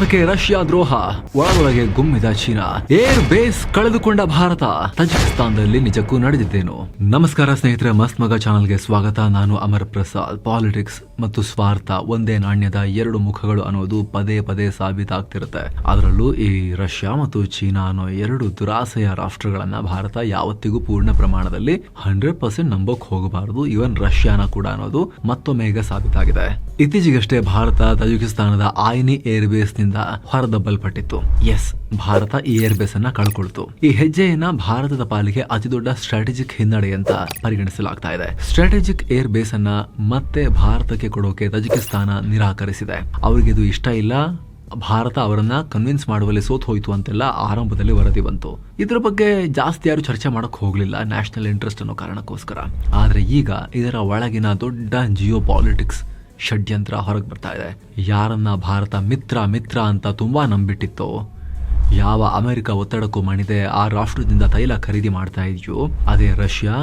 ಭಾರತಕ್ಕೆ ರಷ್ಯಾ ದ್ರೋಹ, ಒಳಗೊಳಗೆ ಗುಮ್ಮಿದ ಚೀನಾ, ಏರ್ ಬೇಸ್ ಕಳೆದುಕೊಂಡ ಭಾರತ, ತಜಿಕಿಸ್ತಾನದಲ್ಲಿ ನಿಜಕ್ಕೂ ನಡೆದಿದ್ದೇನು? ನಮಸ್ಕಾರ ಸ್ನೇಹಿತರೆ, ಮಸ್ತ್ ಮಗ ಚಾನಲ್ಗೆ ಸ್ವಾಗತ. ನಾನು ಅಮರ್ ಪ್ರಸಾದ್. ಪಾಲಿಟಿಕ್ಸ್ ಮತ್ತು ಸ್ವಾರ್ಥ ಒಂದೇ ನಾಣ್ಯದ ಎರಡು ಮುಖಗಳು ಅನ್ನೋದು ಪದೇ ಪದೇ ಸಾಬೀತಾಗ್ತಿರುತ್ತೆ. ಅದರಲ್ಲೂ ಈ ರಷ್ಯಾ ಮತ್ತು ಚೀನಾ ಅನ್ನೋ ಎರಡು ದುರಾಸೆಯ ರಾಷ್ಟ್ರಗಳನ್ನ ಭಾರತ ಯಾವತ್ತಿಗೂ ಪೂರ್ಣ ಪ್ರಮಾಣದಲ್ಲಿ 100% ನಂಬೋಕ್ ಹೋಗಬಾರದು. ಇವನ್ ರಷ್ಯಾನ ಕೂಡ ಅನ್ನೋದು ಮತ್ತೊಮ್ಮೆ ಈಗ ಸಾಬೀತಾಗಿದೆ. ಇತ್ತೀಚೆಗಷ್ಟೇ ಭಾರತ ತಜಿಕಿಸ್ತಾನದ ಆಯ್ನಿ ಏರ್ ಬೇಸ್ ನಿಂದ ಹೊರದಬ್ಬಲ್ಪಟ್ಟಿತ್ತು. ಎಸ್, ಭಾರತ ಈ ಏರ್ ಬೇಸ್ ಅನ್ನ ಕಳ್ಕೊಳ್ತು. ಈ ಹೆಜ್ಜೆಯನ್ನ ಭಾರತದ ಪಾಲಿಗೆ ಅತಿದೊಡ್ಡ ಸ್ಟ್ರಾಟಜಿಕ್ ಹಿನ್ನಡೆ ಅಂತ ಪರಿಗಣಿಸಲಾಗ್ತಾ ಇದೆ. ಸ್ಟ್ರಾಟಜಿಕ್ ಏರ್ ಬೇಸ್ ಅನ್ನ ಮತ್ತೆ ಭಾರತಕ್ಕೆ ಕೊಡೋಕೆ ತಜಿಕಿಸ್ತಾನ ನಿರಾಕರಿಸಿದೆ. ಅವರಿಗೆ ಇದು ಇಷ್ಟ ಇಲ್ಲ. ಭಾರತ ಅವರನ್ನ ಕನ್ವಿನ್ಸ್ ಮಾಡುವಲ್ಲಿ ಸೋತ್ ಹೋಯ್ತು ಅಂತೆಲ್ಲ ಆರಂಭದಲ್ಲಿ ವರದಿ ಬಂತು. ಇದರ ಬಗ್ಗೆ ಜಾಸ್ತಿ ಯಾರು ಚರ್ಚೆ ಮಾಡಕ್ ಹೋಗ್ಲಿಲ್ಲ, ನ್ಯಾಷನಲ್ ಇಂಟ್ರೆಸ್ಟ್ ಅನ್ನೋ ಕಾರಣಕ್ಕೋಸ್ಕರ. ಆದ್ರೆ ಈಗ ಇದರ ಒಳಗಿನ ದೊಡ್ಡ ಜಿಯೋ ಪಾಲಿಟಿಕ್ಸ್ ಷಡ್ಯಂತ್ರ ಹೊರಗೆ ಬರ್ತಾ ಇದೆ. ಯಾರನ್ನ ಭಾರತ ಮಿತ್ರ ಅಂತ ತುಂಬಾ ನಂಬಿಟ್ಟಿತ್ತೋ, ಯಾವ ಅಮೆರಿಕ ಒತ್ತಡಕ್ಕೂ ಮಣಿದೆ ಆ ರಾಷ್ಟ್ರದಿಂದ ತೈಲ ಖರೀದಿ ಮಾಡ್ತಾ ಇದೆಯೋ, ಅದೇ ರಷ್ಯಾ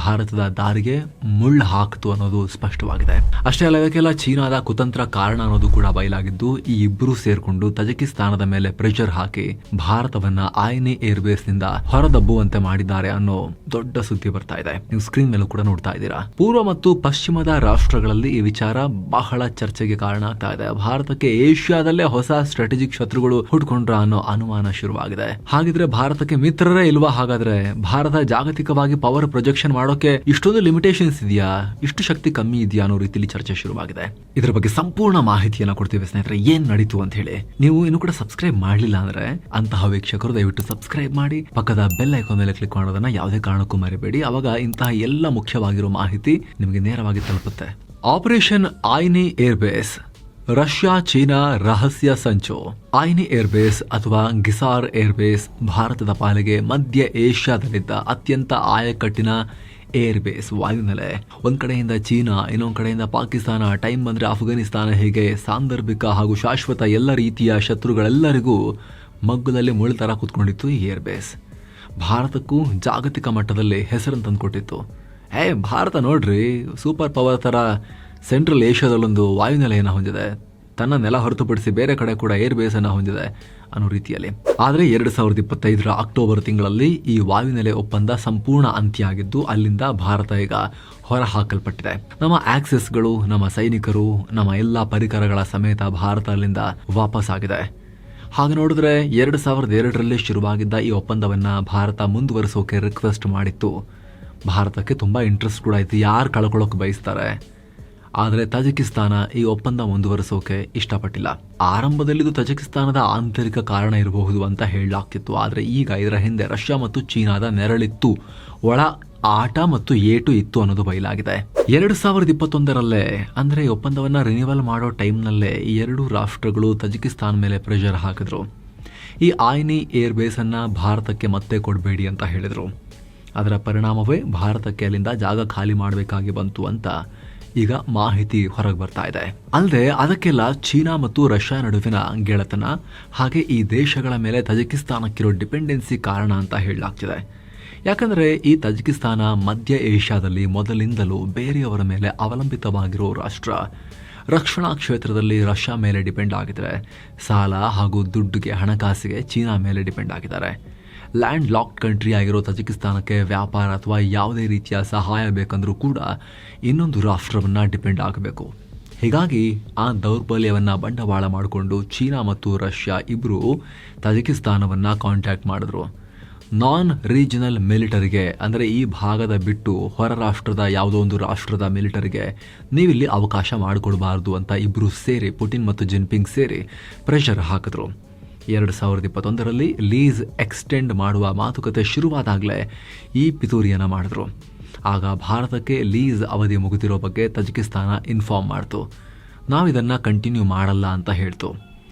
ಭಾರತದ ದಾರಿಗೆ ಮುಳ್ಳು ಹಾಕ್ತು ಅನ್ನೋದು ಸ್ಪಷ್ಟವಾಗಿದೆ. ಅಷ್ಟೇ ಅಲ್ಲ, ಇದಕ್ಕೆಲ್ಲ ಚೀನಾದ ಕುತಂತ್ರ ಕಾರಣ ಅನ್ನೋದು ಕೂಡ ಬಯಲಾಗಿದ್ದು, ಈ ಇಬ್ರು ಸೇರ್ಕೊಂಡು ತಜಿಕಿಸ್ತಾನದ ಮೇಲೆ ಪ್ರೆಷರ್ ಹಾಕಿ ಭಾರತವನ್ನ ಆಯ್ನಿ ಏರ್ ಬೇಸ್ ನಿಂದ ಹೊರದಬ್ಬುವಂತೆ ಮಾಡಿದ್ದಾರೆ ಅನ್ನೋ ದೊಡ್ಡ ಸುದ್ದಿ ಬರ್ತಾ ಇದೆ. ನೀವು ಸ್ಕ್ರೀನ್ ಮೇಲೂ ಕೂಡ ನೋಡ್ತಾ ಇದ್ದೀರಾ. ಪೂರ್ವ ಮತ್ತು ಪಶ್ಚಿಮದ ರಾಷ್ಟ್ರಗಳಲ್ಲಿ ಈ ವಿಚಾರ ಬಹಳ ಚರ್ಚೆಗೆ ಕಾರಣ ಆಗ್ತಾ ಇದೆ. ಭಾರತಕ್ಕೆ ಏಷ್ಯಾದಲ್ಲೇ ಹೊಸ ಸ್ಟ್ರಾಟಜಿಕ್ ಶತ್ರುಗಳು ಹುಟ್ಕೊಂಡ್ರ ಅನ್ನೋ ಅನುಮಾನ ಶುರುವಾಗಿದೆ. ಹಾಗಿದ್ರೆ ಭಾರತಕ್ಕೆ ಮಿತ್ರರೇ ಇಲ್ವಾ? ಹಾಗಾದ್ರೆ ಭಾರತ ಜಾಗತಿಕವಾಗಿ ಪವರ್ ಪ್ರೊಜೆಕ್ಷನ್ ಮಾಡೋಕೆ ಇಷ್ಟೊಂದು ಲಿಮಿಟೇಷನ್ಸ್ ಇದೆಯಾ, ಇಷ್ಟು ಶಕ್ತಿ ಕಮ್ಮಿ ಇದೆಯಾ ಅನ್ನೋ ರೀತಿಯಲ್ಲಿ ಚರ್ಚೆ ಶುರುವಾಗಿದೆ. ಇದರ ಬಗ್ಗೆ ಸಂಪೂರ್ಣ ಮಾಹಿತಿಯನ್ನ ಕೊಡ್ತೀವಿ ಸ್ನೇಹಿತರೆ, ಏನ್ ನಡೀತು ಅಂತ ಹೇಳಿ. ನೀವು ಇನ್ನು ಕೂಡ ಸಬ್ಸ್ಕ್ರೈಬ್ ಮಾಡಲಿಲ್ಲ ಅಂದ್ರೆ ಅಂತಹ ವೀಕ್ಷಕರು ದಯವಿಟ್ಟು ಸಬ್ಸ್ಕ್ರೈಬ್ ಮಾಡಿ, ಪಕ್ಕದ ಬೆಲ್ ಐಕಾನ್ ಮೇಲೆ ಕ್ಲಿಕ್ ಮಾಡೋದನ್ನ ಯಾವುದೇ ಕಾರಣಕ್ಕೂ ಮರಿಬೇಡಿ. ಅವಾಗ ಇಂತಹ ಎಲ್ಲ ಮುಖ್ಯವಾಗಿರೋ ಮಾಹಿತಿ ನಿಮಗೆ ನೇರವಾಗಿ ತಲುಪುತ್ತೆ. Operation Ayni air base, Russia China ರಹಸ್ಯ ಸಂಚು. ಆಯ್ನಿ ಏರ್ ಬೇಸ್ ಅಥವಾ ಗಿಸಾರ್ ಏರ್ ಬೇಸ್ ಭಾರತದ ಪಾಲಿಗೆ ಮಧ್ಯ ಏಷ್ಯಾದಲ್ಲಿದ್ದ ಅತ್ಯಂತ ಆಯಕಟ್ಟಿನ ಏರ್ ಬೇಸ್, ವಾಯುನೆಲೆ. ಒಂದ್ ಕಡೆಯಿಂದ ಚೀನಾ, ಇನ್ನೊಂದ್ ಕಡೆಯಿಂದ ಪಾಕಿಸ್ತಾನ, ಟೈಮ್ ಬಂದ್ರೆ ಅಫ್ಘಾನಿಸ್ತಾನ, ಹೀಗೆ ಸಾಂದರ್ಭಿಕ ಹಾಗೂ ಶಾಶ್ವತ ಎಲ್ಲ ರೀತಿಯ ಶತ್ರುಗಳೆಲ್ಲರಿಗೂ ಮಗ್ಗುಲಲ್ಲಿ ಮುಳ್ಳು ತರ ಕೂತ್ಕೊಂಡಿತ್ತು ಈ ಏರ್ ಬೇಸ್. ಭಾರತಕ್ಕೂ ಜಾಗತಿಕ ಮಟ್ಟದಲ್ಲಿ ಹೆಸರನ್ನು ತಂದುಕೊಟ್ಟಿತ್ತು. ಭಾರತ ನೋಡ್ರಿ, ಸೂಪರ್ ಪವರ್ ತರ ಸೆಂಟ್ರಲ್ ಏಷ್ಯಾದಲ್ಲೊಂದು ವಾಯುನೆಲೆಯನ್ನು ಹೊಂದಿದೆ, ತನ್ನ ನೆಲ ಹೊರತುಪಡಿಸಿ ಬೇರೆ ಕಡೆ ಕೂಡ ಏರ್ ಬೇಸ್ ಅನ್ನ ಹೊಂದಿದೆ ಅನ್ನೋ ರೀತಿಯಲ್ಲಿ. ಆದರೆ 2025 ಅಕ್ಟೋಬರ್ ತಿಂಗಳಲ್ಲಿ ಈ ವಾಯುನೆಲೆ ಒಪ್ಪಂದ ಸಂಪೂರ್ಣ ಅಂತ್ಯ ಆಗಿದ್ದು, ಅಲ್ಲಿಂದ ಭಾರತ ಈಗ ಹೊರ ಹಾಕಲ್ಪಟ್ಟಿದೆ. ನಮ್ಮ ಆಕ್ಸೆಸ್ಗಳು, ನಮ್ಮ ಸೈನಿಕರು, ನಮ್ಮ ಎಲ್ಲಾ ಪರಿಕರಗಳ ಸಮೇತ ಭಾರತ ಅಲ್ಲಿಂದ ವಾಪಸ್ ಆಗಿದೆ. ಹಾಗೆ ನೋಡಿದ್ರೆ 2002ರಲ್ಲಿ ಶುರುವಾಗಿದ್ದ ಈ ಒಪ್ಪಂದವನ್ನ ಭಾರತ ಮುಂದುವರಿಸೋಕೆ ರಿಕ್ವೆಸ್ಟ್ ಮಾಡಿತ್ತು. ಭಾರತಕ್ಕೆ ತುಂಬಾ ಇಂಟ್ರೆಸ್ಟ್ ಕೂಡ ಇತ್ತು, ಯಾರು ಕಳ್ಕೊಳ್ಳೋಕೆ ಬಯಸ್ತಾರೆ. ಆದರೆ ತಜಿಕಿಸ್ತಾನ ಈ ಒಪ್ಪಂದ ಮುಂದುವರಿಸೋಕೆ ಇಷ್ಟಪಟ್ಟಿಲ್ಲ. ಆರಂಭದಲ್ಲಿ ಇದು ತಜಿಕಿಸ್ತಾನದ ಆಂತರಿಕ ಕಾರಣ ಇರಬಹುದು ಅಂತ ಹೇಳಲಾಗ್ತಿತ್ತು. ಆದರೆ ಈಗ ಇದರ ಹಿಂದೆ ರಷ್ಯಾ ಮತ್ತು ಚೀನಾದ ನೆರಳಿತ್ತು, ಒಳ ಆಟ ಮತ್ತು ಏಟು ಇತ್ತು ಅನ್ನೋದು ಬಯಲಾಗಿದೆ. 2021ರಲ್ಲೇ ಅಂದ್ರೆ ಈ ಒಪ್ಪಂದವನ್ನ ರಿನ್ಯೂವಲ್ ಮಾಡೋ ಟೈಮ್ನಲ್ಲೇ ಈ ಎರಡೂ ರಾಷ್ಟ್ರಗಳು ತಜಿಕಿಸ್ತಾನ ಮೇಲೆ ಪ್ರೆಷರ್ ಹಾಕಿದ್ರು. ಈ ಆಯ್ನಿ ಏರ್ ಬೇಸ್ ಅನ್ನ ಭಾರತಕ್ಕೆ ಮತ್ತೆ ಕೊಡಬೇಡಿ ಅಂತ ಹೇಳಿದ್ರು. ಅದರ ಪರಿಣಾಮವೇ ಭಾರತಕ್ಕೆ ಅಲ್ಲಿಂದ ಜಾಗ ಖಾಲಿ ಮಾಡಬೇಕಾಗಿ ಬಂತು ಅಂತ ಈಗ ಮಾಹಿತಿ ಹೊರಗೆ ಬರ್ತಾ ಇದೆ. ಅಲ್ಲದೆ ಅದಕ್ಕೆಲ್ಲ ಚೀನಾ ಮತ್ತು ರಷ್ಯಾ ನಡುವಿನ ಗೆಳೆತನ, ಹಾಗೆ ಈ ದೇಶಗಳ ಮೇಲೆ ತಜಿಕಿಸ್ತಾನಕ್ಕಿರೋ ಡಿಪೆಂಡೆನ್ಸಿ ಕಾರಣ ಅಂತ ಹೇಳಲಾಗ್ತಿದೆ. ಯಾಕಂದ್ರೆ ಈ ತಜಿಕಿಸ್ತಾನ ಮಧ್ಯ ಏಷ್ಯಾದಲ್ಲಿ ಮೊದಲಿಂದಲೂ ಬೇರೆಯವರ ಮೇಲೆ ಅವಲಂಬಿತವಾಗಿರೋ ರಾಷ್ಟ್ರ. ರಕ್ಷಣಾ ಕ್ಷೇತ್ರದಲ್ಲಿ ರಷ್ಯಾ ಮೇಲೆ ಡಿಪೆಂಡ್ ಆಗಿದ್ರೆ, ಸಾಲ ಹಾಗೂ ದುಡ್ಡಿಗೆ, ಹಣಕಾಸಿಗೆ ಚೀನಾ ಮೇಲೆ ಡಿಪೆಂಡ್ ಆಗಿದ್ದಾರೆ. ಲ್ಯಾಂಡ್ ಲಾಕ್ಡ್ ಕಂಟ್ರಿ ಆಗಿರೋ ತಜಿಕಿಸ್ತಾನಕ್ಕೆ ವ್ಯಾಪಾರ ಅಥವಾ ಯಾವುದೇ ರೀತಿಯ ಸಹಾಯ ಬೇಕಂದ್ರೂ ಕೂಡ ಇನ್ನೊಂದು ರಾಷ್ಟ್ರವನ್ನ ಡಿಪೆಂಡ್ ಆಗಬೇಕು. ಹೀಗಾಗಿ ಆ ದೌರ್ಬಲ್ಯವನ್ನ ಬಂಡವಾಳ ಮಾಡಿಕೊಂಡು ಚೀನಾ ಮತ್ತು ರಷ್ಯಾ ಇಬ್ರು ತಜಿಕಿಸ್ತಾನವನ್ನ ಕಾಂಟ್ಯಾಕ್ಟ್ ಮಾಡಿದ್ರು. ನಾನ್ ರೀಜನಲ್ ಮಿಲಿಟರಿಗೆ, ಅಂದರೆ ಈ ಭಾಗದ ಬಿಟ್ಟು ಹೊರ ರಾಷ್ಟ್ರದ ಯಾವುದೋ ಒಂದು ರಾಷ್ಟ್ರದ ಮಿಲಿಟರಿಗೆ ನೀವಿಲ್ಲಿ ಅವಕಾಶ ಮಾಡಿಕೊಡಬಾರ್ದು ಅಂತ ಇಬ್ರು ಸೇರಿ, ಪುಟಿನ್ ಮತ್ತು ಜಿನ್ಪಿಂಗ್ ಸೇರಿ ಪ್ರೆಷರ್ ಹಾಕಿದ್ರು. 2021ರಲ್ಲಿ ಲೀಸ್ ಎಕ್ಸ್ಟೆಂಡ್ ಮಾಡುವ ಮಾತುಕತೆ ಶುರುವಾದಾಗಲೇ ಈ ಪಿತೂರಿಯನ್ನ ಮಾಡಿದ್ರು. ಆಗ ಭಾರತಕ್ಕೆ ಲೀಸ್ ಅವಧಿ ಮುಗಿದಿರೋ ಬಗ್ಗೆ ತಜಿಕಿಸ್ತಾನ ಇನ್ಫಾರ್ಮ್ ಮಾಡ್ತು. ನಾವಿದನ್ನ ಕಂಟಿನ್ಯೂ ಮಾಡಲ್ಲ ಅಂತ ಹೇಳ್ತು.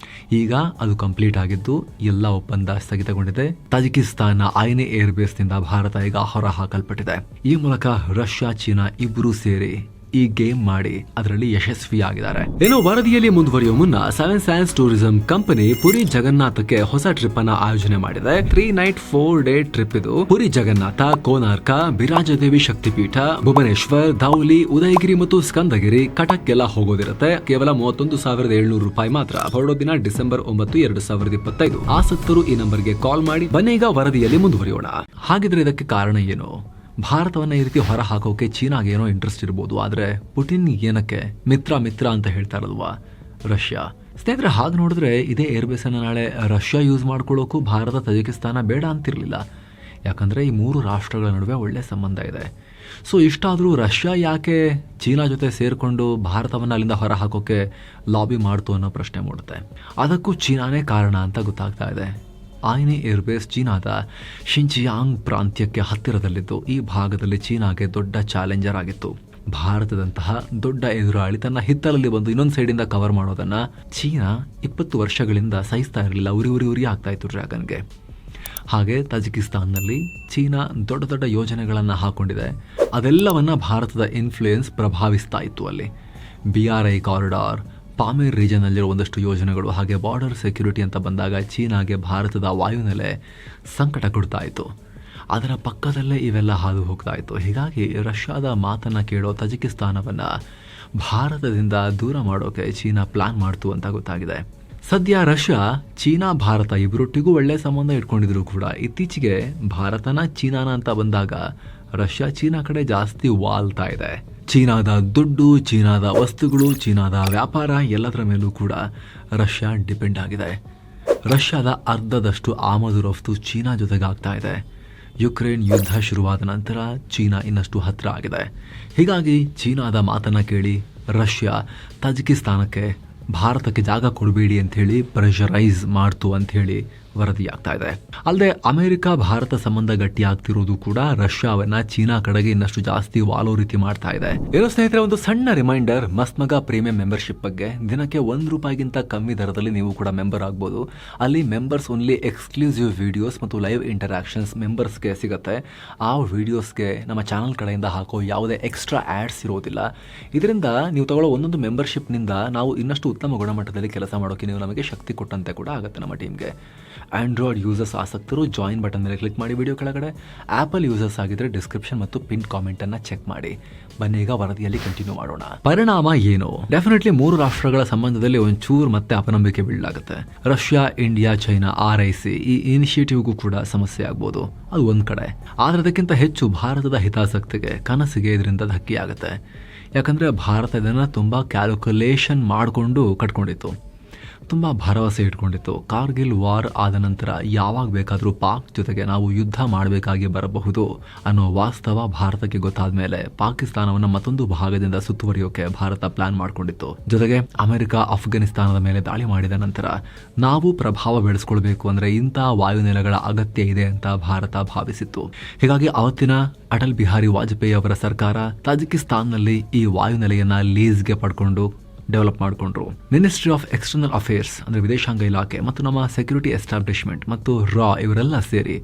ಈಗ ಅದು ಕಂಪ್ಲೀಟ್ ಆಗಿದ್ದು, ಎಲ್ಲ ಒಪ್ಪಂದ ಸ್ಥಗಿತಗೊಂಡಿದೆ. ತಜಿಕಿಸ್ತಾನ ಆಯ್ನಿ ಏರ್ ಬೇಸ್ ನಿಂದ ಭಾರತ ಈಗ ಹೊರ ಹಾಕಲ್ಪಟ್ಟಿದೆ. ಈ ಮೂಲಕ ರಷ್ಯಾ ಚೀನಾ ಇಬ್ಬರೂ ಸೇರಿ ಈ ಗೇಮ್ ಮಾಡಿ ಅದರಲ್ಲಿ ಯಶಸ್ವಿಯಾಗಿದ್ದಾರೆ. ಇನ್ನು ವರದಿಯಲ್ಲಿ ಮುಂದುವರಿಯುವ ಮುನ್ನ 7 Sands ಟೂರಿಸಂ ಕಂಪನಿ ಪುರಿ ಜಗನ್ನಾಥಕ್ಕೆ ಹೊಸ ಟ್ರಿಪ್ ಅನ್ನ ಆಯೋಜನೆ ಮಾಡಿದೆ. 3 ನೈಟ್ 4 ಡೇ ಟ್ರಿಪ್ ಇದು. ಪುರಿ ಜಗನ್ನಾಥ, ಕೋನಾರ್ಕ, ಬಿರಾಜದೇವಿ ಶಕ್ತಿಪೀಠ, ಭುವನೇಶ್ವರ್, ಧೌಲಿ, ಉದಯಗಿರಿ ಮತ್ತು ಸ್ಕಂದಗಿರಿ, ಕಟಕ್ ಎಲ್ಲ ಹೋಗೋದಿರುತ್ತೆ. ಕೇವಲ 31,700 ರೂಪಾಯಿ ಮಾತ್ರ. ಹೊರಡೋ ದಿನ ಡಿಸೆಂಬರ್ 9, 2025. ಆಸಕ್ತರು ಈ ನಂಬರ್ಗೆ ಕಾಲ್ ಮಾಡಿ. ಬನ್ನಿ ಈಗ ವರದಿಯಲ್ಲಿ ಮುಂದುವರಿಯೋಣ. ಹಾಗಿದ್ರೆ ಇದಕ್ಕೆ ಕಾರಣ ಏನು? ಭಾರತವನ್ನ ಈ ರೀತಿ ಹೊರ ಹಾಕೋಕೆ ಚೀನಾಗೆ ಏನೋ ಇಂಟ್ರೆಸ್ಟ್ ಇರಬಹುದು, ಆದ್ರೆ ಪುಟಿನ್ ಏನಕ್ಕೆ ಮಿತ್ರ ಅಂತ ಹೇಳ್ತಾರಲ್ವಾ ರಷ್ಯಾ. ಸ್ನೇಹಿತರೆ, ಹಾಗೆ ನೋಡಿದ್ರೆ ಇದೇ ಏರ್ಬೇಸ್ ಅನ್ನ ನಾಳೆ ರಷ್ಯಾ ಯೂಸ್ ಮಾಡ್ಕೊಳ್ಳೋಕು ಭಾರತ ತಜಿಕಿಸ್ತಾನ ಬೇಡ ಅಂತಿರ್ಲಿಲ್ಲ. ಯಾಕಂದ್ರೆ ಈ 3 ರಾಷ್ಟ್ರಗಳ ನಡುವೆ ಒಳ್ಳೆ ಸಂಬಂಧ ಇದೆ. ಸೊ ಇಷ್ಟಾದರೂ ರಷ್ಯಾ ಯಾಕೆ ಚೀನಾ ಜೊತೆ ಸೇರ್ಕೊಂಡು ಭಾರತವನ್ನ ಅಲ್ಲಿಂದ ಹೊರ ಹಾಕೋಕೆ ಲಾಬಿ ಮಾಡ್ತು ಅನ್ನೋ ಪ್ರಶ್ನೆ ಮೂಡುತ್ತೆ. ಅದಕ್ಕೂ ಚೀನಾನೇ ಕಾರಣ ಅಂತ ಗೊತ್ತಾಗ್ತಾ ಇದೆ. ಆಯ್ನಿ ಏರ್ಬೇಸ್ ಚೀನಾದ ಶಿಂಜಿಯಾಂಗ್ ಪ್ರಾಂತ್ಯಕ್ಕೆ ಹತ್ತಿರದಲ್ಲಿದ್ದು ಈ ಭಾಗದಲ್ಲಿ ಚೀನಾಗೆ ದೊಡ್ಡ ಚಾಲೆಂಜರ್ ಆಗಿತ್ತು. ಭಾರತದಂತಹ ದೊಡ್ಡ ಎದುರಾಳಿ ತನ್ನ ಹಿತ್ತಲಲ್ಲಿ ಬಂದು ಇನ್ನೊಂದು ಸೈಡಿಂದ ಕವರ್ ಮಾಡೋದನ್ನ ಚೀನಾ 20 ವರ್ಷಗಳಿಂದ ಸಹಿಸ್ತಾ ಇರಲಿಲ್ಲ. ಉರಿ ಆಗ್ತಾ ಇತ್ತು ಡ್ರ್ಯಾಗನ್ಗೆ. ಹಾಗೆ ತಜಿಕಿಸ್ತಾನ್ನಲ್ಲಿ ಚೀನಾ ದೊಡ್ಡ ಯೋಜನೆಗಳನ್ನು ಹಾಕೊಂಡಿದೆ. ಅದೆಲ್ಲವನ್ನ ಭಾರತದ ಇನ್ಫ್ಲೂಯೆನ್ಸ್ ಪ್ರಭಾವಿಸ್ತಾ ಇತ್ತು. ಅಲ್ಲಿ BRI ಕಾರಿಡಾರ್, ಪಾಮೀರ್ ರೀಜನ್ ಅಲ್ಲಿರೋ ಒಂದಷ್ಟು ಯೋಜನೆಗಳು, ಹಾಗೆ ಬಾರ್ಡರ್ ಸೆಕ್ಯೂರಿಟಿ ಅಂತ ಬಂದಾಗ ಚೀನಾಗೆ ಭಾರತದ ವಾಯುನೆಲೆ ಸಂಕಟ ಕೊಡ್ತಾ ಇತ್ತು. ಅದರ ಪಕ್ಕದಲ್ಲೇ ಇವೆಲ್ಲ ಹಾದು ಹೋಗ್ತಾ ಇತ್ತು. ಹೀಗಾಗಿ ರಷ್ಯಾದ ಮಾತನ್ನ ಕೇಳೋ ತಜಿಕಿಸ್ತಾನವನ್ನ ಭಾರತದಿಂದ ದೂರ ಮಾಡೋಕೆ ಚೀನಾ ಪ್ಲಾನ್ ಮಾಡ್ತು ಅಂತ ಗೊತ್ತಾಗಿದೆ. ಸದ್ಯ ರಷ್ಯಾ, ಚೀನಾ, ಭಾರತ ಇಬ್ಬರೊಟ್ಟಿಗೂ ಒಳ್ಳೆ ಸಂಬಂಧ ಇಟ್ಕೊಂಡಿದ್ರು ಕೂಡ ಇತ್ತೀಚೆಗೆ ಭಾರತನ ಚೀನಾನ ಅಂತ ಬಂದಾಗ ರಷ್ಯಾ ಚೀನಾ ಕಡೆ ಜಾಸ್ತಿ ವಾಲ್ತಾ ಇದೆ. ಚೀನಾದ ದುಡ್ಡು, ಚೀನಾದ ವಸ್ತುಗಳು, ಚೀನಾದ ವ್ಯಾಪಾರ ಎಲ್ಲದರ ಮೇಲೂ ಕೂಡ ರಷ್ಯಾ ಡಿಪೆಂಡ್ ಆಗಿದೆ. ರಷ್ಯಾದ ಅರ್ಧದಷ್ಟು ಆಮದು ರಫ್ತು ಚೀನಾ ಜೊತೆಗೆ ಆಗ್ತಾ ಇದೆ. ಯುಕ್ರೇನ್ ಯುದ್ಧ ಶುರುವಾದ ನಂತರ ಚೀನಾ ಇನ್ನಷ್ಟು ಹತ್ತಿರ ಆಗಿದೆ. ಹೀಗಾಗಿ ಚೀನಾದ ಮಾತನ್ನ ಕೇಳಿ ರಷ್ಯಾ ತಜಿಕಿಸ್ತಾನಕ್ಕೆ ಭಾರತಕ್ಕೆ ಜಾಗ ಕೊಡಬೇಡಿ ಅಂತ ಹೇಳಿ ಪ್ರೆಷರೈಸ್ ಮಾಡ್ತು ಅಂತ ಹೇಳಿ ವರದಿಯಾಗ್ತಾ ಇದೆ. ಅಲ್ಲದೆ ಅಮೆರಿಕ ಭಾರತ ಸಂಬಂಧ ಗಟ್ಟಿಯಾಗ್ತಿರೋದು ಕೂಡ ರಷ್ಯಾವನ್ನ ಚೀನಾ ಕಡೆಗೆ ಇನ್ನಷ್ಟು ಜಾಸ್ತಿ ವಾಲೋ ರೀತಿ ಮಾಡ್ತಾ ಇದೆ. ಏನೋ ಸ್ನೇಹಿತರೆ, ಒಂದು ಸಣ್ಣ ರಿಮೈಂಡರ್, ಮಸ್ತ್ಮಗ ಪ್ರೀಮಿಯಂ ಮೆಂಬರ್ಶಿಪ್ ಬಗ್ಗೆ. ದಿನಕ್ಕೆ ₹1 ಕಮ್ಮಿ ದರದಲ್ಲಿ ನೀವು ಕೂಡ ಮೆಂಬರ್ ಆಗ್ಬೋದು. ಅಲ್ಲಿ ಮೆಂಬರ್ಸ್ ಓನ್ಲಿ ಎಕ್ಸ್ಕ್ಲೂಸಿವ್ ವಿಡಿಯೋಸ್ ಮತ್ತು ಲೈವ್ ಇಂಟರಾಕ್ಷನ್ಸ್ ಮೆಂಬರ್ಸ್ಗೆ ಸಿಗುತ್ತೆ. ಆ ವಿಡಿಯೋಸ್ಗೆ ನಮ್ಮ ಚಾನಲ್ ಕಡೆಯಿಂದ ಹಾಕೋ ಯಾವುದೇ ಎಕ್ಸ್ಟ್ರಾ ಆಡ್ಸ್ ಇರೋದಿಲ್ಲ. ಇದರಿಂದ ನೀವು ತಗೊಳ್ಳೋ ಒಂದೊಂದು ಮೆಂಬರ್ಶಿಪ್ನಿಂದ ನಾವು ಇನ್ನಷ್ಟು ಉತ್ತಮ ಗುಣಮಟ್ಟದಲ್ಲಿ ಕೆಲಸ ಮಾಡೋಕೆ ನೀವು ನಮಗೆ ಶಕ್ತಿ ಕೊಟ್ಟಂತೆ ಕೂಡ ಆಗುತ್ತೆ ನಮ್ಮ ಟೀಮ್ಗೆ. ಆಂಡ್ರಾಯ್ಡ್ ಯೂಸರ್ಸ್ ಆಸಕ್ತರು ಜಾಯಿನ್ ಬಟನ್ ಮೇಲೆ ಕ್ಲಿಕ್ ಮಾಡಿ ವಿಡಿಯೋ ಕೆಳಗಡೆ. ಆಪಲ್ ಯೂಸರ್ಸ್ ಆಗಿದ್ರೆ ಡಿಸ್ಕ್ರಿಪ್ಷನ್ ಮತ್ತು ಪಿನ್ ಕಾಮೆಂಟ್ ಅನ್ನ ಚೆಕ್ ಮಾಡಿ. ಬನ್ನಿ ಈಗ ವರದಿಯಲ್ಲಿ ಕಂಟಿನ್ಯೂ ಮಾಡೋಣ. ಪರಿಣಾಮ ಏನು? ಡೆಫಿನೆಟ್ಲಿ 3 ರಾಷ್ಟ್ರಗಳ ಸಂಬಂಧದಲ್ಲಿ ಒಂಚೂರು ಮತ್ತೆ ಅಪನಂಬಿಕೆ ಬೀಳಲಾಗುತ್ತೆ. ರಷ್ಯಾ, ಇಂಡಿಯಾ, ಚೈನಾ, RIC ಈ ಇನಿಷಿಯೇಟಿವ್ಗೂ ಕೂಡ ಸಮಸ್ಯೆ ಆಗ್ಬೋದು. ಅದು ಒಂದ್ ಕಡೆ. ಆದ್ರೆ ಅದಕ್ಕಿಂತ ಹೆಚ್ಚು ಭಾರತದ ಹಿತಾಸಕ್ತಿಗೆ, ಕನಸಿಗೆ ಇದರಿಂದ ಧಕ್ಕೆಯಾಗುತ್ತೆ. ಯಾಕಂದ್ರೆ ಭಾರತ ಇದನ್ನ ತುಂಬಾ ಕ್ಯಾಲ್ಕುಲೇಷನ್ ಮಾಡಿಕೊಂಡು ಕಟ್ಕೊಂಡಿತ್ತು, ತುಂಬ ಭರವಸೆ ಇಟ್ಕೊಂಡಿತ್ತು. ಕಾರ್ಗಿಲ್ ವಾರ್ ಆದ ನಂತರ ಯಾವಾಗ ಬೇಕಾದರೂ ಪಾಕ್ ಜೊತೆಗೆ ನಾವು ಯುದ್ಧ ಮಾಡಬೇಕಾಗಿ ಬರಬಹುದು ಅನ್ನೋ ವಾಸ್ತವ ಭಾರತಕ್ಕೆ ಗೊತ್ತಾದ ಮೇಲೆ ಪಾಕಿಸ್ತಾನವನ್ನು ಮತ್ತೊಂದು ಭಾಗದಿಂದ ಸುತ್ತುವರಿಯೋಕೆ ಭಾರತ ಪ್ಲಾನ್ ಮಾಡಿಕೊಂಡಿತ್ತು. ಜೊತೆಗೆ ಅಮೆರಿಕ ಅಫ್ಘಾನಿಸ್ತಾನದ ಮೇಲೆ ದಾಳಿ ಮಾಡಿದ ನಂತರ ನಾವು ಪ್ರಭಾವ ಬೆಳೆಸ್ಕೊಳ್ಬೇಕು ಅಂದ್ರೆ ಇಂತಹ ವಾಯುನೆಲೆಗಳ ಅಗತ್ಯ ಇದೆ ಅಂತ ಭಾರತ ಭಾವಿಸಿತ್ತು. ಹೀಗಾಗಿ ಅವತ್ತಿನ ಅಟಲ್ ಬಿಹಾರಿ ವಾಜಪೇಯಿ ಅವರ ಸರ್ಕಾರ ತಜಿಕಿಸ್ತಾನ್ನಲ್ಲಿ ಈ ವಾಯುನೆಲೆಯನ್ನ ಲೀಸ್ಗೆ ಪಡ್ಕೊಂಡು ಡೆವಲಪ್ ಮಾಡಿಕೊಂಡ್ರು. ಮಿನಿಸ್ಟ್ರಿ ಆಫ್ ಎಕ್ಸ್ಟರ್ನಲ್ ಅಫೇರ್ಸ್ ಅಂದ್ರೆ ವಿದೇಶಾಂಗ ಇಲಾಖೆ ಮತ್ತು ನಮ್ಮ ಸೆಕ್ಯೂರಿಟಿ ಎಸ್ಟಾಬ್ಲಿಷ್ಮೆಂಟ್ ಮತ್ತು ಇವರೆಲ್ಲ ಸೇರಿ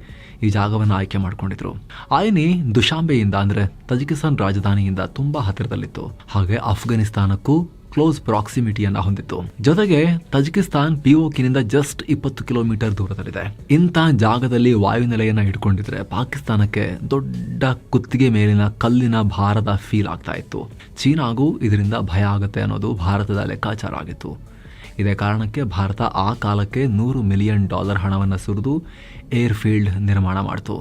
ಈ ಜಾಗವನ್ನು ಆಯ್ಕೆ ಮಾಡ್ಕೊಂಡಿದ್ರು. ಆಯ್ನಿ ದುಶಾಂಬೆಯಿಂದ ಅಂದ್ರೆ ತಜಿಕಿಸ್ತಾನ್ ರಾಜಧಾನಿಯಿಂದ ತುಂಬಾ ಹತ್ತಿರದಲ್ಲಿತ್ತು. ಹಾಗೆ ಅಫ್ಘಾನಿಸ್ತಾನಕ್ಕೂ ಕ್ಲೋಸ್ ಪ್ರಾಕ್ಸಿಮಿಟಿಯನ್ನ ಹೊಂದಿತ್ತು. ಜೊತೆಗೆ ತಜಿಕಿಸ್ತಾನ್ POKನಿಂದ ಜಸ್ಟ್ 20 ಕಿಲೋಮೀಟರ್ ದೂರದಲ್ಲಿದೆ. ಇಂಥ ಜಾಗದಲ್ಲಿ ವಾಯುನೆಲೆಯನ್ನ ಇಟ್ಕೊಂಡಿದ್ರೆ ಪಾಕಿಸ್ತಾನಕ್ಕೆ ದೊಡ್ಡ ಕುತ್ತಿಗೆ ಮೇಲಿನ ಕಲ್ಲಿನ ಭಾರದ ಫೀಲ್ ಆಗ್ತಾ ಇತ್ತು. ಚೀನಾಗೂ ಇದರಿಂದ ಭಯ ಆಗುತ್ತೆ ಅನ್ನೋದು ಭಾರತದ ಲೆಕ್ಕಾಚಾರ ಆಗಿತ್ತು. ಇದೇ ಕಾರಣಕ್ಕೆ ಭಾರತ ಆ ಕಾಲಕ್ಕೆ $100 ಮಿಲಿಯನ್ ಹಣವನ್ನು ಸುರಿದು ಏರ್ಫೀಲ್ಡ್ ನಿರ್ಮಾಣ ಮಾಡಿತು.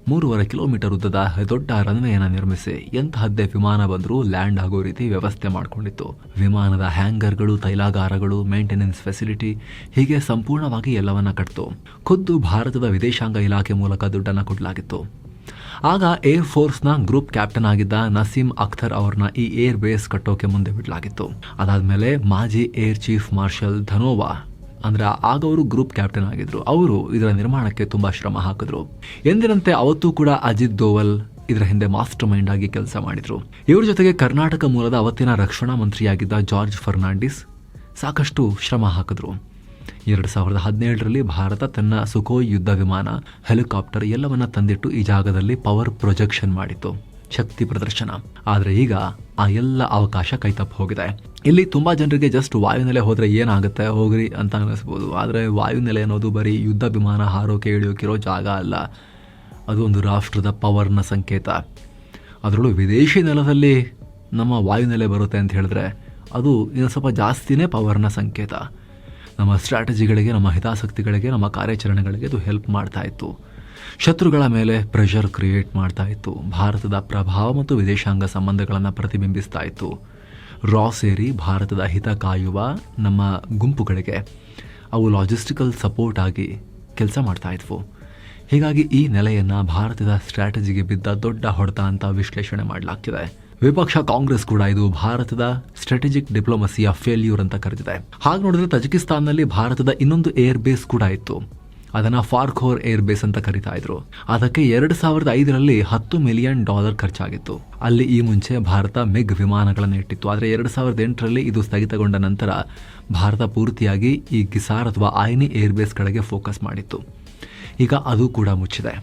3.5 ಕಿಲೋಮೀಟರ್ ಉದ್ದದ ದೊಡ್ಡ ರನ್ವೇಯನ್ನು ನಿರ್ಮಿಸಿ ಎಂತಹದ್ದೇ ವಿಮಾನ ಬಂದರೂ ಲ್ಯಾಂಡ್ ಆಗೋ ರೀತಿ ವ್ಯವಸ್ಥೆ ಮಾಡಿಕೊಂಡಿತ್ತು. ವಿಮಾನದ ಹ್ಯಾಂಗರ್ಗಳು, ತೈಲಾಗಾರಗಳು, ಮೇಂಟೆನೆನ್ಸ್ ಫೆಸಿಲಿಟಿ ಹೀಗೆ ಸಂಪೂರ್ಣವಾಗಿ ಎಲ್ಲವನ್ನ ಕಟ್ಟಿತು. ಖುದ್ದು ಭಾರತದ ವಿದೇಶಾಂಗ ಇಲಾಖೆ ಮೂಲಕ ದುಡ್ಡನ್ನು ಕೊಡಲಾಗಿತ್ತು. ಆಗ ಏರ್ ಫೋರ್ಸ್ನ ಗ್ರೂಪ್ ಕ್ಯಾಪ್ಟನ್ ಆಗಿದ್ದ ನಸೀಂ ಅಖ್ತರ್ ಅವ್ರನ್ನ ಈ ಏರ್ ಬೇಸ್ ಕಟ್ಟೋಕೆ ಮುಂದೆ ಬಿಡಲಾಗಿತ್ತು. ಅದಾದ್ಮೇಲೆ ಮಾಜಿ ಏರ್ ಚೀಫ್ ಮಾರ್ಷಲ್ ಧನೋವಾ ಅಂದ್ರೆ ಆಗ ಅವರು ಗ್ರೂಪ್ ಕ್ಯಾಪ್ಟನ್ ಆಗಿದ್ರು. ಅವರು ಇದರ ನಿರ್ಮಾಣಕ್ಕೆ ತುಂಬಾ ಶ್ರಮ ಹಾಕಿದ್ರು. ಎಂದಿನಂತೆ ಅವತ್ತು ಕೂಡ ಅಜಿತ್ ದೋವಲ್ ಇದರ ಹಿಂದೆ ಮಾಸ್ಟರ್ ಮೈಂಡ್ ಆಗಿ ಕೆಲಸ ಮಾಡಿದ್ರು. ಇವ್ರ ಜೊತೆಗೆ ಕರ್ನಾಟಕ ಮೂಲದ ಅವತ್ತಿನ ರಕ್ಷಣಾ ಮಂತ್ರಿಯಾಗಿದ್ದ ಜಾರ್ಜ್ ಫರ್ನಾಂಡಿಸ್ ಸಾಕಷ್ಟು ಶ್ರಮ ಹಾಕಿದ್ರು. 2017ರಲ್ಲಿ ಭಾರತ ತನ್ನ ಸುಖೋಯ್ ಯುದ್ಧ ವಿಮಾನ, ಹೆಲಿಕಾಪ್ಟರ್ ಎಲ್ಲವನ್ನ ತಂದಿಟ್ಟು ಈ ಜಾಗದಲ್ಲಿ ಪವರ್ ಪ್ರೊಜೆಕ್ಷನ್ ಮಾಡಿತ್ತು. ಶಕ್ತಿ ಪ್ರದರ್ಶನ. ಆದರೆ ಈಗ ಆ ಎಲ್ಲ ಅವಕಾಶ ಕೈತಪ್ಪಿ ಹೋಗಿದೆ. ಇಲ್ಲಿ ತುಂಬ ಜನರಿಗೆ ಜಸ್ಟ್ ವಾಯುನೆಲೆ ಹೋದರೆ ಏನಾಗುತ್ತೆ ಹೋಗ್ರಿ ಅಂತ ಅನ್ನಿಸ್ಬೋದು. ಆದರೆ ವಾಯುನೆಲೆ ಅನ್ನೋದು ಬರೀ ಯುದ್ಧ ವಿಮಾನ ಹಾರೋಕೆ ಇಳಿಯೋಕಿರೋ ಜಾಗ ಅಲ್ಲ, ಅದು ಒಂದು ರಾಷ್ಟ್ರದ ಪವರ್ನ ಸಂಕೇತ. ಅದರಲ್ಲೂ ವಿದೇಶಿ ನೆಲದಲ್ಲಿ ನಮ್ಮ ವಾಯುನೆಲೆ ಬರುತ್ತೆ ಅಂತ ಹೇಳಿದ್ರೆ ಅದು ಇನ್ನು ಸ್ವಲ್ಪ ಜಾಸ್ತಿನೇ ಪವರ್ನ ಸಂಕೇತ. ನಮ್ಮ ಸ್ಟ್ರಾಟಜಿಗಳಿಗೆ, ನಮ್ಮ ಹಿತಾಸಕ್ತಿಗಳಿಗೆ, ನಮ್ಮ ಕಾರ್ಯಾಚರಣೆಗಳಿಗೆ ಅದು ಹೆಲ್ಪ್ ಮಾಡ್ತಾ ಇತ್ತು. ಶತ್ರುಗಳ ಮೇಲೆ ಪ್ರೆಷರ್ ಕ್ರಿಯೇಟ್ ಮಾಡ್ತಾ ಇತ್ತು. ಭಾರತದ ಪ್ರಭಾವ ಮತ್ತು ವಿದೇಶಾಂಗ ಸಂಬಂಧಗಳನ್ನು ಪ್ರತಿಬಿಂಬಿಸ್ತಾ ಇತ್ತು. ರಾ ಸೇರಿ ಭಾರತದ ಹಿತ ಕಾಯುವ ನಮ್ಮ ಗುಂಪುಗಳಿಗೆ ಅವು ಲಾಜಿಸ್ಟಿಕಲ್ ಸಪೋರ್ಟ್ ಆಗಿ ಕೆಲಸ ಮಾಡ್ತಾ ಇದ್ವು. ಹೀಗಾಗಿ ಈ ನೆಲೆಯನ್ನು ಭಾರತದ ಸ್ಟ್ರಾಟಜಿಗೆ ಬಿದ್ದ ದೊಡ್ಡ ಹೊಡೆತ ಅಂತ ವಿಶ್ಲೇಷಣೆ ಮಾಡಲಾಗ್ತಿದೆ. ವಿಪಕ್ಷ ಕಾಂಗ್ರೆಸ್ ಕೂಡ ಇದು ಭಾರತದ ಸ್ಟ್ರಾಟಜಿಕ್ ಡಿಪ್ಲೊಮಸಿಯ ಫೇಲ್ಯೂರ್ ಅಂತ ಕರೆದಿದೆ. ಹಾಗೆ ನೋಡಿದ್ರೆ ತಜಿಕಿಸ್ತಾನ್ನಲ್ಲಿ ಭಾರತದ ಇನ್ನೊಂದು ಏರ್ ಬೇಸ್ ಕೂಡ ಇತ್ತು. ಅದನ್ನು ಫಾರ್ಖೋರ್ ಏರ್ ಬೇಸ್ ಅಂತ ಕರಿತಾ ಇದ್ರು. ಅದಕ್ಕೆ 2005ರಲ್ಲಿ $10 ಮಿಲಿಯನ್ ಖರ್ಚಾಗಿತ್ತು. ಅಲ್ಲಿ ಈ ಮುಂಚೆ ಭಾರತ ಮಿಗ್ ವಿಮಾನಗಳನ್ನು ಇಟ್ಟಿತ್ತು. ಆದರೆ 2008ರಲ್ಲಿ ಇದು ಸ್ಥಗಿತಗೊಂಡ ನಂತರ ಭಾರತ ಪೂರ್ತಿಯಾಗಿ ಈ ಗಿಸಾರ್ ಅಥವಾ ಆಯ್ನಿ ಏರ್ ಬೇಸ್ಗಳಿಗೆ ಫೋಕಸ್ ಮಾಡಿತ್ತು. ಈಗ ಅದು ಕೂಡ ಮುಚ್ಚಿದೆ.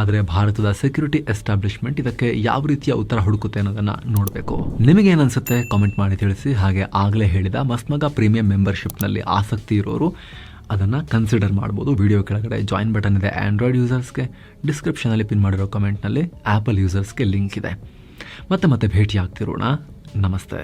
ಆದರೆ ಭಾರತದ ಸೆಕ್ಯೂರಿಟಿ ಎಸ್ಟಾಬ್ಲಿಷ್ಮೆಂಟ್ ಇದಕ್ಕೆ ಯಾವ ರೀತಿಯ ಉತ್ತರ ಹುಡುಕುತ್ತೆ ಅನ್ನೋದನ್ನು ನೋಡಬೇಕು. ನಿಮಗೇನನ್ಸುತ್ತೆ ಕಾಮೆಂಟ್ ಮಾಡಿ ತಿಳಿಸಿ. ಹಾಗೆ ಆಗಲೇ ಹೇಳಿದ ಮಸ್ಮಗ ಪ್ರೀಮಿಯಂ ಮೆಂಬರ್ಶಿಪ್ನಲ್ಲಿ ಆಸಕ್ತಿ ಇರೋರು ಅದನ್ನು ಕನ್ಸಿಡರ್ ಮಾಡ್ಬೋದು. ವಿಡಿಯೋ ಕೆಳಗಡೆ ಜಾಯಿನ್ ಬಟನ್ ಇದೆ ಆ್ಯಂಡ್ರಾಯ್ಡ್ ಯೂಸರ್ಸ್ಗೆ, ಡಿಸ್ಕ್ರಿಪ್ಷನಲ್ಲಿ ಪಿನ್ ಮಾಡಿರೋ ಕಮೆಂಟ್ನಲ್ಲಿ ಆ್ಯಪಲ್ ಯೂಸರ್ಸ್ಗೆ ಲಿಂಕ್ ಇದೆ. ಮತ್ತೆ ಭೇಟಿ ಆಗ್ತಿರೋಣ. ನಮಸ್ತೆ.